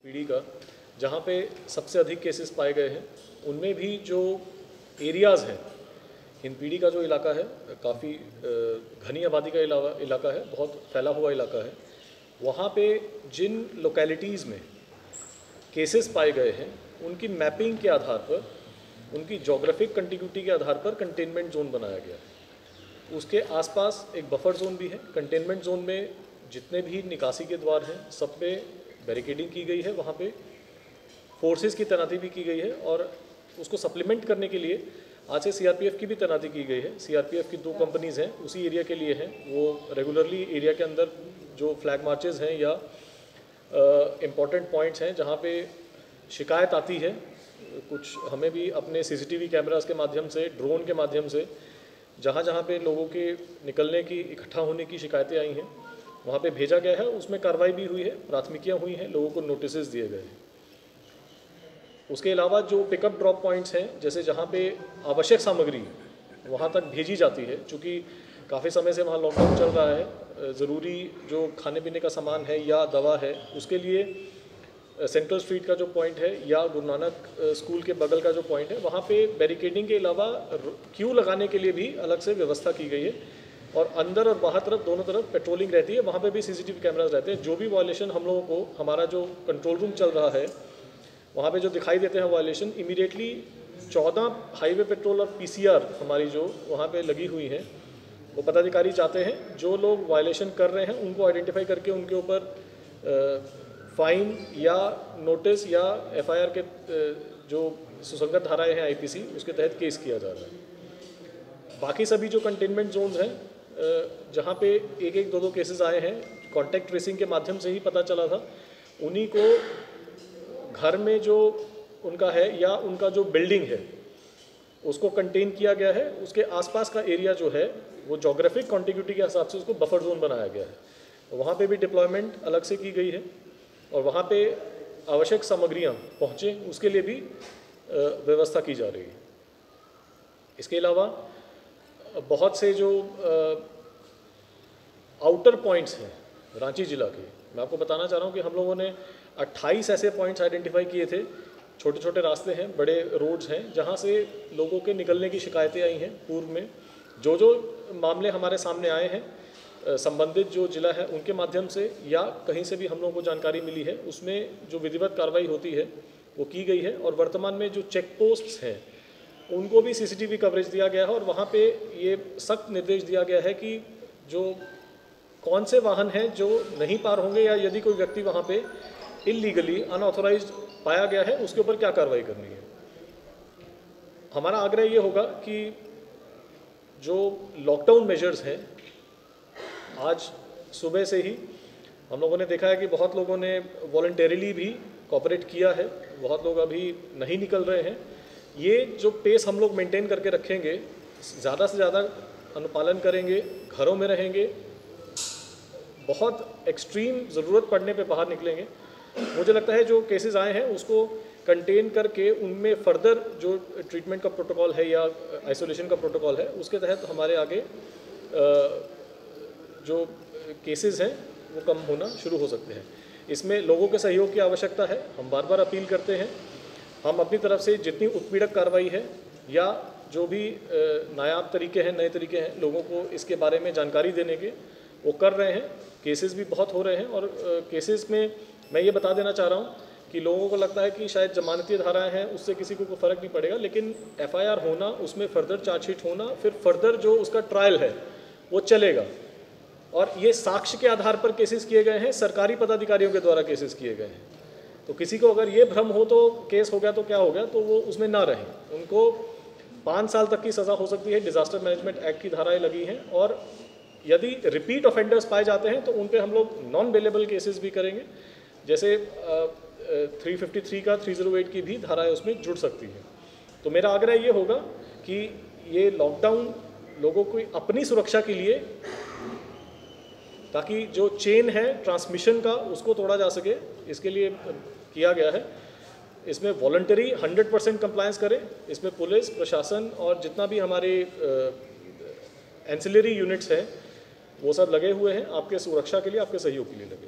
पीढ़ी का जहाँ पे सबसे अधिक केसेस पाए गए हैं, उनमें भी जो एरियाज़ हैं, हिंदपीढ़ी का जो इलाका है काफ़ी घनी आबादी का इलाका है, बहुत फैला हुआ इलाका है। वहाँ पे जिन लोकेलिटीज़ में केसेस पाए गए हैं, उनकी मैपिंग के आधार पर, उनकी जोग्राफिक कंटिन्यूटी के आधार पर कंटेनमेंट जोन बनाया गया है। उसके आसपास एक बफर जोन भी है। कंटेनमेंट जोन में जितने भी निकासी के द्वार हैं, सब पे बैरिकेडिंग की गई है। वहाँ पे फोर्सेस की तैनाती भी की गई है और उसको सप्लीमेंट करने के लिए आज से सीआरपीएफ की भी तैनाती की गई है। सीआरपीएफ की 2 कंपनीज़ हैं, उसी एरिया के लिए हैं। वो रेगुलरली एरिया के अंदर जो फ्लैग मार्चेज़ हैं या इम्पॉर्टेंट पॉइंट्स हैं जहाँ पे शिकायत आती है, कुछ हमें भी अपने सीसीटीवी कैमरास के माध्यम से, ड्रोन के माध्यम से जहाँ जहाँ पे लोगों के निकलने की, इकट्ठा होने की शिकायतें आई हैं, वहाँ पे भेजा गया है। उसमें कार्रवाई भी हुई है, प्राथमिकियाँ हुई हैं, लोगों को नोटिसेस दिए गए हैं। उसके अलावा जो पिकअप ड्रॉप पॉइंट्स हैं, जैसे जहाँ पे आवश्यक सामग्री वहाँ तक भेजी जाती है, चूँकि काफ़ी समय से वहाँ लॉकडाउन चल रहा है, ज़रूरी जो खाने पीने का सामान है या दवा है, उसके लिए सेंट्रल स्ट्रीट का जो पॉइंट है या गुरु नानक स्कूल के बगल का जो पॉइंट है, वहाँ पे बैरिकेडिंग के अलावा क्यू लगाने के लिए भी अलग से व्यवस्था की गई है और अंदर और बाहर तरफ दोनों तरफ पेट्रोलिंग रहती है। वहाँ पे भी सीसीटीवी कैमराज रहते हैं। जो भी वायलेशन हम लोगों को, हमारा जो कंट्रोल रूम चल रहा है, वहाँ पे जो दिखाई देते हैं वायलेशन, इमीडिएटली 14 हाईवे पेट्रोल और पीसीआर हमारी जो वहाँ पे लगी हुई हैं, वो पदाधिकारी चाहते हैं जो लोग वायलेशन कर रहे हैं उनको आइडेंटिफाई करके उनके ऊपर फाइन या नोटिस या एफआईआर के जो सुसंगत धाराएं हैं आईपीसी, उसके तहत केस किया जा रहा है। बाकी सभी जो कंटेनमेंट जोन्स हैं, जहाँ पे 1-1, 2-2 केसेस आए हैं, कॉन्टैक्ट ट्रेसिंग के माध्यम से ही पता चला था, उन्हीं को घर में जो उनका है या उनका जो बिल्डिंग है उसको कंटेन किया गया है। उसके आसपास का एरिया जो है वो जोग्राफिक कॉन्टिग्यूटी के हिसाब से उसको बफर जोन बनाया गया है। वहाँ पे भी डिप्लॉयमेंट अलग से की गई है और वहाँ पे आवश्यक सामग्रियाँ पहुँचे उसके लिए भी व्यवस्था की जा रही है। इसके अलावा बहुत से जो आउटर पॉइंट्स हैं रांची जिला के, मैं आपको बताना चाह रहा हूँ कि हम लोगों ने 28 ऐसे पॉइंट्स आइडेंटिफाई किए थे। छोटे छोटे रास्ते हैं, बड़े रोड्स हैं, जहाँ से लोगों के निकलने की शिकायतें आई हैं। पूर्व में जो मामले हमारे सामने आए हैं, संबंधित जो जिला है उनके माध्यम से या कहीं से भी हम लोगों को जानकारी मिली है, उसमें जो विधिवत कार्रवाई होती है वो की गई है। और वर्तमान में जो चेक पोस्ट्स हैं उनको भी सीसीटीवी कवरेज दिया गया है और वहाँ पे ये सख्त निर्देश दिया गया है कि जो कौन से वाहन हैं जो नहीं पार होंगे या यदि कोई व्यक्ति वहाँ पे इलीगली अनऑथोराइज्ड पाया गया है उसके ऊपर क्या कार्रवाई करनी है। हमारा आग्रह ये होगा कि जो लॉकडाउन मेजर्स हैं, आज सुबह से ही हम लोगों ने देखा है कि बहुत लोगों ने वॉलंटरीली भी कोऑपरेट किया है, बहुत लोग अभी नहीं निकल रहे हैं। ये जो पेस हम लोग मेंटेन करके रखेंगे, ज़्यादा से ज़्यादा अनुपालन करेंगे, घरों में रहेंगे, बहुत एक्सट्रीम ज़रूरत पड़ने पे बाहर निकलेंगे। मुझे लगता है जो केसेस आए हैं उसको कंटेन करके उनमें फर्दर जो ट्रीटमेंट का प्रोटोकॉल है या आइसोलेशन का प्रोटोकॉल है, उसके तहत हमारे आगे जो केसेस हैं वो कम होना शुरू हो सकते हैं। इसमें लोगों के सहयोग की आवश्यकता है। हम बार बार अपील करते हैं, हम अपनी तरफ से जितनी उत्पीड़क कार्रवाई है या जो भी नायाब तरीके हैं, नए तरीके हैं लोगों को इसके बारे में जानकारी देने के, वो कर रहे हैं। केसेस भी बहुत हो रहे हैं और केसेस में मैं ये बता देना चाह रहा हूँ कि लोगों को लगता है कि शायद जमानती धाराएं हैं उससे किसी को कोई फ़र्क नहीं पड़ेगा, लेकिन एफआईआर होना, उसमें फर्दर चार्जशीट होना, फिर फर्दर जो उसका ट्रायल है वो चलेगा। और ये साक्ष्य के आधार पर केसेस किए गए हैं, सरकारी पदाधिकारियों के द्वारा केसेस किए गए हैं। तो किसी को अगर ये भ्रम हो तो केस हो गया तो क्या हो गया, तो वो उसमें ना रहें। उनको 5 साल तक की सज़ा हो सकती है। डिज़ास्टर मैनेजमेंट एक्ट की धाराएँ लगी हैं और यदि रिपीट ऑफेंडर्स पाए जाते हैं तो उन पे हम लोग नॉन बेलेबल केसेस भी करेंगे। जैसे 353 का 308 की भी धाराएं उसमें जुड़ सकती हैं। तो मेरा आग्रह ये होगा कि ये लॉकडाउन लोगों को अपनी सुरक्षा के लिए, ताकि जो चेन है ट्रांसमिशन का उसको तोड़ा जा सके, इसके लिए किया गया है। इसमें वॉलंटरी 100% कंप्लायंस करें। इसमें पुलिस प्रशासन और जितना भी हमारे एंसिलरी यूनिट्स हैं वो सब लगे हुए हैं, आपके सुरक्षा के लिए, आपके सहयोग के लिए लगे।